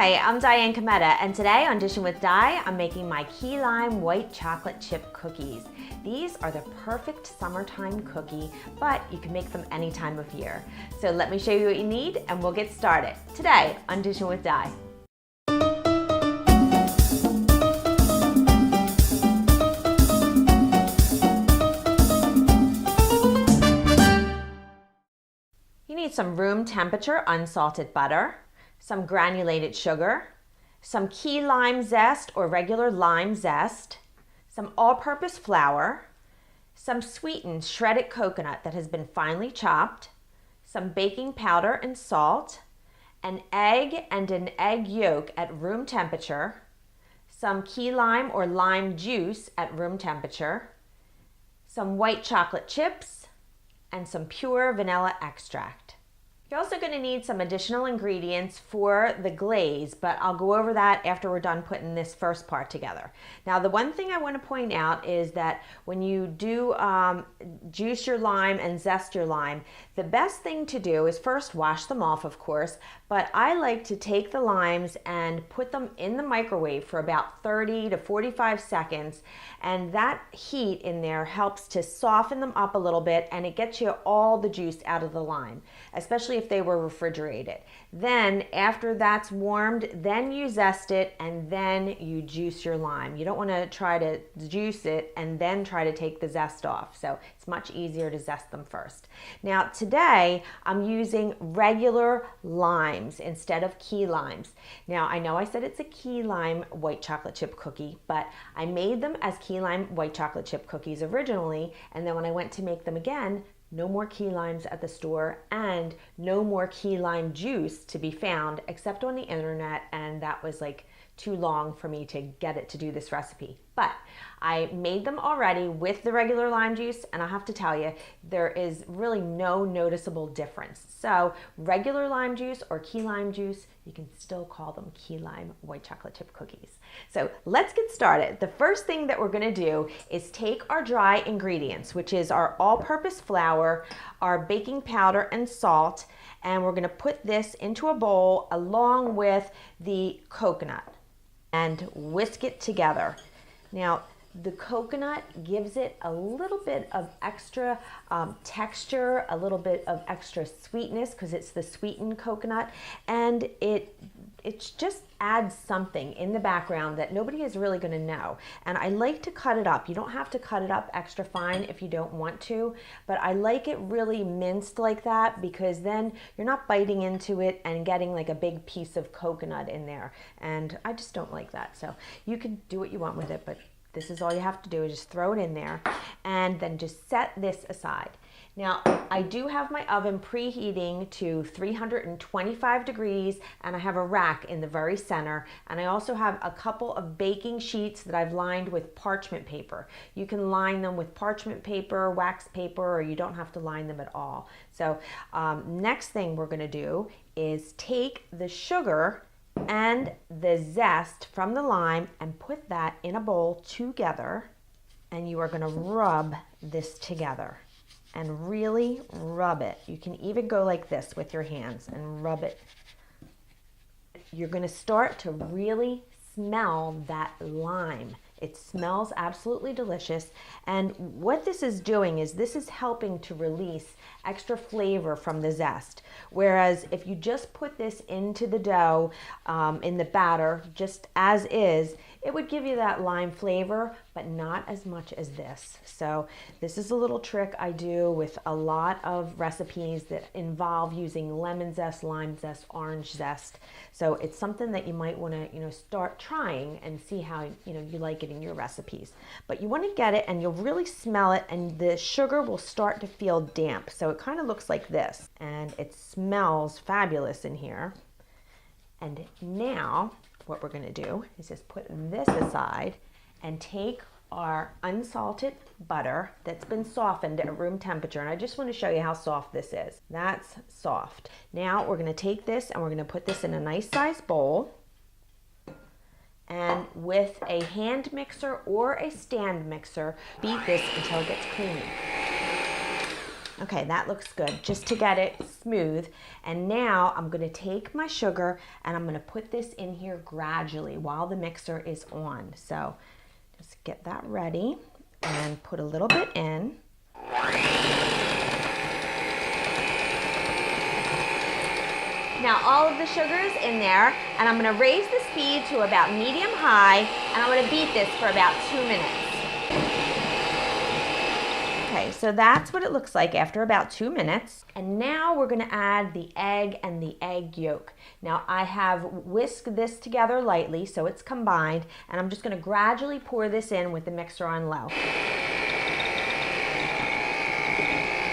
Hi, I'm Diane Kometa, and today on Dishin with Di, I'm making my key lime white chocolate chip cookies. These are the perfect summertime cookie, but you can make them any time of year. So let me show you what you need and we'll get started. Today on Dishin with Di. You need some room temperature unsalted butter, some granulated sugar, some key lime zest or regular lime zest, some all-purpose flour, some sweetened shredded coconut that has been finely chopped, some baking powder and salt, an egg and an egg yolk at room temperature, some key lime or lime juice at room temperature, some white chocolate chips, and some pure vanilla extract. You're also going to need some additional ingredients for the glaze, but I'll go over that after we're done putting this first part together. Now, the one thing I want to point out is that when you do juice your lime and zest your lime, the best thing to do is first wash them off, of course, but I like to take the limes and put them in the microwave for about 30 to 45 seconds, and that heat in there helps to soften them up a little bit, and it gets you all the juice out of the lime, especially if they were refrigerated. Then after that's warmed, then you zest it and then you juice your lime. You don't want to try to juice it and then try to take the zest off. So it's much easier to zest them first. Now today I'm using regular limes instead of key limes. Now I know I said it's a key lime white chocolate chip cookie, but I made them as key lime white chocolate chip cookies originally, and then when I went to make them again, no more key limes at the store and no more key lime juice to be found except on the internet, and that was like too long for me to get it to do this recipe. But I made them already with the regular lime juice, and I have to tell you, there is really no noticeable difference. So regular lime juice or key lime juice, you can still call them key lime white chocolate chip cookies. So let's get started. The first thing that we're gonna do is take our dry ingredients, which is our all-purpose flour, our baking powder and salt, and we're gonna put this into a bowl along with the coconut and whisk it together. Now, the coconut gives it a little bit of extra texture, a little bit of extra sweetness because it's the sweetened coconut, and it just adds something in the background that nobody is really going to know. And I like to cut it up. You don't have to cut it up extra fine if you don't want to, but I like it really minced like that because then you're not biting into it and getting like a big piece of coconut in there. And I just don't like that. So you can do what you want with it, but this is all you have to do is just throw it in there and then just set this aside. Now, I do have my oven preheating to 325 degrees, and I have a rack in the very center, and I also have a couple of baking sheets that I've lined with parchment paper. You can line them with parchment paper, wax paper, or you don't have to line them at all. So next thing we're gonna do is take the sugar and the zest from the lime and put that in a bowl together, and you are going to rub this together and really rub it. You can even go like this with your hands and rub it. You're going to start to really smell that lime. It smells absolutely delicious, and what this is doing is this is helping to release extra flavor from the zest. Whereas if you just put this into the dough, in the batter, just as is, it would give you that lime flavor, but not as much as this. So this is a little trick I do with a lot of recipes that involve using lemon zest, lime zest, orange zest. So it's something that you might want to, start trying and see how, you like it in your recipes. But you want to get it and you'll really smell it, and the sugar will start to feel damp. So it kind of looks like this, and it smells fabulous in here. And now what we're going to do is just put this aside and take our unsalted butter that's been softened at room temperature, and I just want to show you how soft this is. That's soft. Now we're going to take this and we're going to put this in a nice sized bowl, and with a hand mixer or a stand mixer, beat this until it gets creamy. Okay, that looks good, just to get it smooth. And now I'm gonna take my sugar and I'm gonna put this in here gradually while the mixer is on. So just get that ready and put a little bit in. Now all of the sugar is in there, and I'm gonna raise the speed to about medium-high, and I'm gonna beat this for about 2 minutes. Okay, so that's what it looks like after about 2 minutes. And now we're gonna add the egg and the egg yolk. Now I have whisked this together lightly so it's combined, and I'm just gonna gradually pour this in with the mixer on low.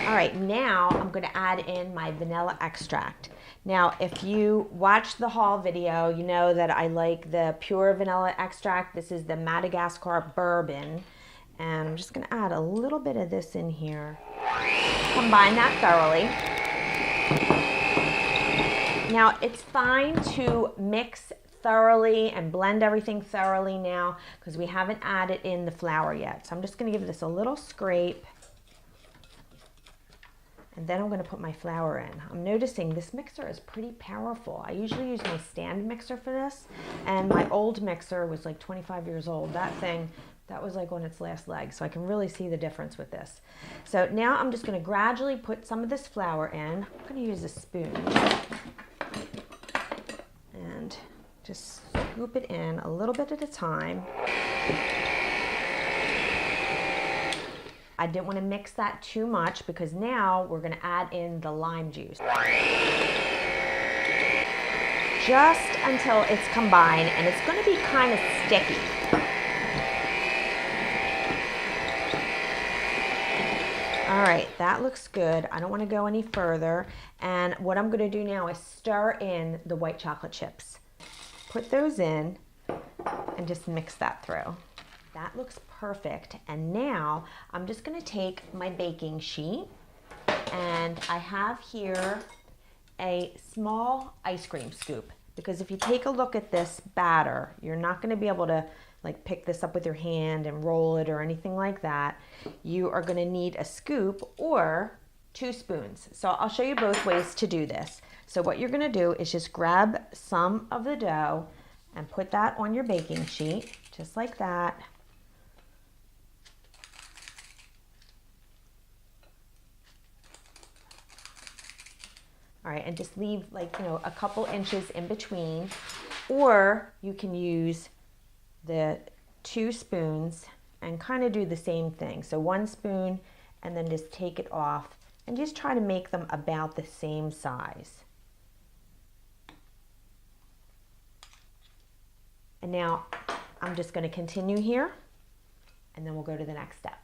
All right, now I'm gonna add in my vanilla extract. Now, if you watch the haul video, you know that I like the pure vanilla extract. This is the Madagascar bourbon. And I'm just gonna add a little bit of this in here. Combine that thoroughly. Now, it's fine to mix thoroughly and blend everything thoroughly now because we haven't added in the flour yet. So I'm just gonna give this a little scrape. And then I'm gonna put my flour in. I'm noticing this mixer is pretty powerful. I usually use my stand mixer for this, and my old mixer was like 25 years old. That thing, that was like on its last leg, so I can really see the difference with this. So now I'm just gonna gradually put some of this flour in. I'm gonna use a spoon and just scoop it in a little bit at a time. I didn't want to mix that too much because now we're going to add in the lime juice. Just until it's combined, and it's going to be kind of sticky. All right, that looks good. I don't want to go any further. And what I'm going to do now is stir in the white chocolate chips. Put those in and just mix that through. That looks perfect. And now I'm just gonna take my baking sheet, and I have here a small ice cream scoop, because if you take a look at this batter, you're not gonna be able to like pick this up with your hand and roll it or anything like that. You are gonna need a scoop or 2 spoons. So I'll show you both ways to do this. So what you're gonna do is just grab some of the dough and put that on your baking sheet, just like that. All right, and just leave like, you know, a couple inches in between, or you can use the 2 spoons and kind of do the same thing. So 1 spoon and then just take it off and just try to make them about the same size. And now I'm just going to continue here, and then we'll go to the next step.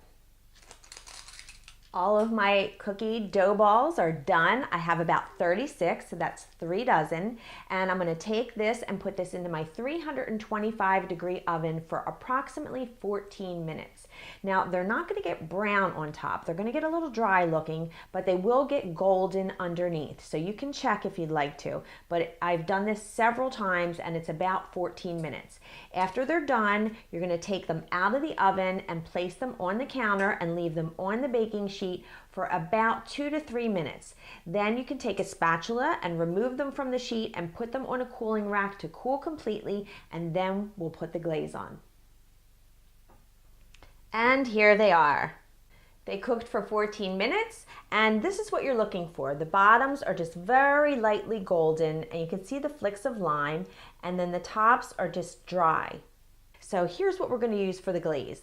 All of my cookie dough balls are done. I have about 36, so that's 3 dozen. And I'm gonna take this and put this into my 325-degree oven for approximately 14 minutes. Now, they're not gonna get brown on top. They're gonna get a little dry looking, but they will get golden underneath. So you can check if you'd like to, but I've done this several times and it's about 14 minutes. After they're done, you're gonna take them out of the oven and place them on the counter and leave them on the baking sheet for about 2 to 3 minutes. Then you can take a spatula and remove them from the sheet and put them on a cooling rack to cool completely, and then we'll put the glaze on. And here they are. They cooked for 14 minutes, and this is what you're looking for. The bottoms are just very lightly golden, and you can see the flicks of lime, and then the tops are just dry. So here's what we're going to use for the glaze.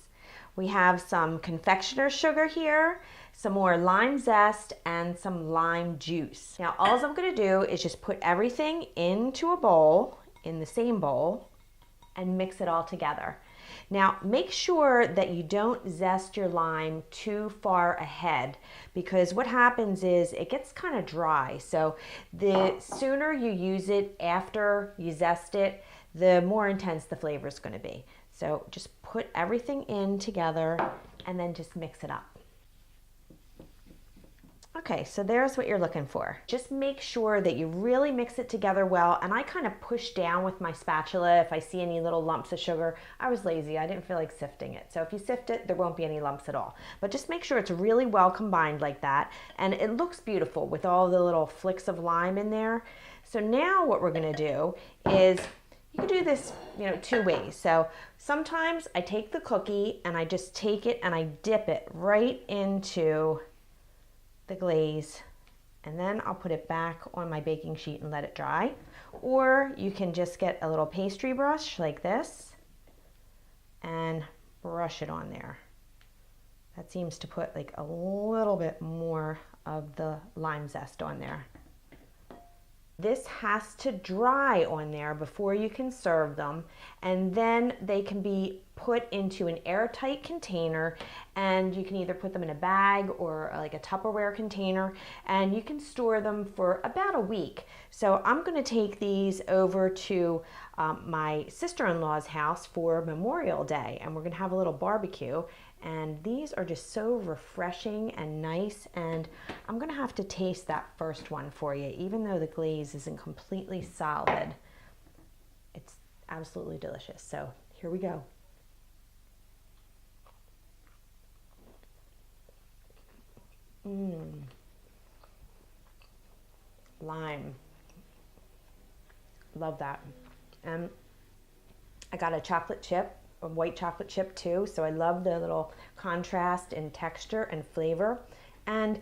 We have some confectioner's sugar here, some more lime zest, and some lime juice. Now, all I'm gonna do is just put everything into a bowl, in the same bowl, and mix it all together. Now, make sure that you don't zest your lime too far ahead, because what happens is it gets kind of dry. So the sooner you use it after you zest it, the more intense the flavor is gonna be. So just put everything in together and then just mix it up. Okay, so there's what you're looking for. Just make sure that you really mix it together well, and I kind of push down with my spatula if I see any little lumps of sugar. I was lazy, I didn't feel like sifting it. So if you sift it, there won't be any lumps at all. But just make sure it's really well combined like that, and it looks beautiful with all the little flicks of lime in there. So now what we're gonna do is, you can do this, two ways. So sometimes I take the cookie and I just take it and I dip it right into the glaze, and then I'll put it back on my baking sheet and let it dry. Or you can just get a little pastry brush like this and brush it on there. That seems to put like a little bit more of the lime zest on there. This has to dry on there before you can serve them, and then they can be put into an airtight container, and you can either put them in a bag or like a Tupperware container, and you can store them for about a week. So I'm going to take these over to my sister-in-law's house for Memorial Day, and we're going to have a little barbecue. And these are just so refreshing and nice, and I'm gonna have to taste that first one for you. Even though the glaze isn't completely solid, it's absolutely delicious. So here we go. Lime, love that. And I got a chocolate chip, a white chocolate chip too, so I love the little contrast in texture and flavor, and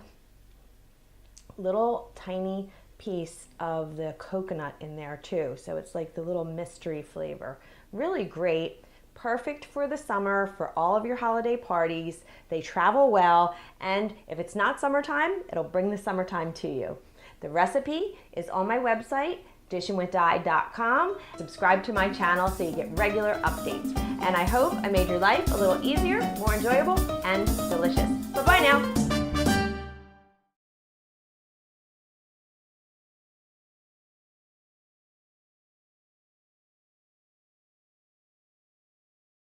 little tiny piece of the coconut in there too, so it's like the little mystery flavor. Really great, perfect for the summer, for all of your holiday parties. They travel well, and if it's not summertime, it'll bring the summertime to you. The recipe is on my website, dishinwithdie.com. Subscribe to my channel so you get regular updates. And I hope I made your life a little easier, more enjoyable, and delicious. Bye-bye now.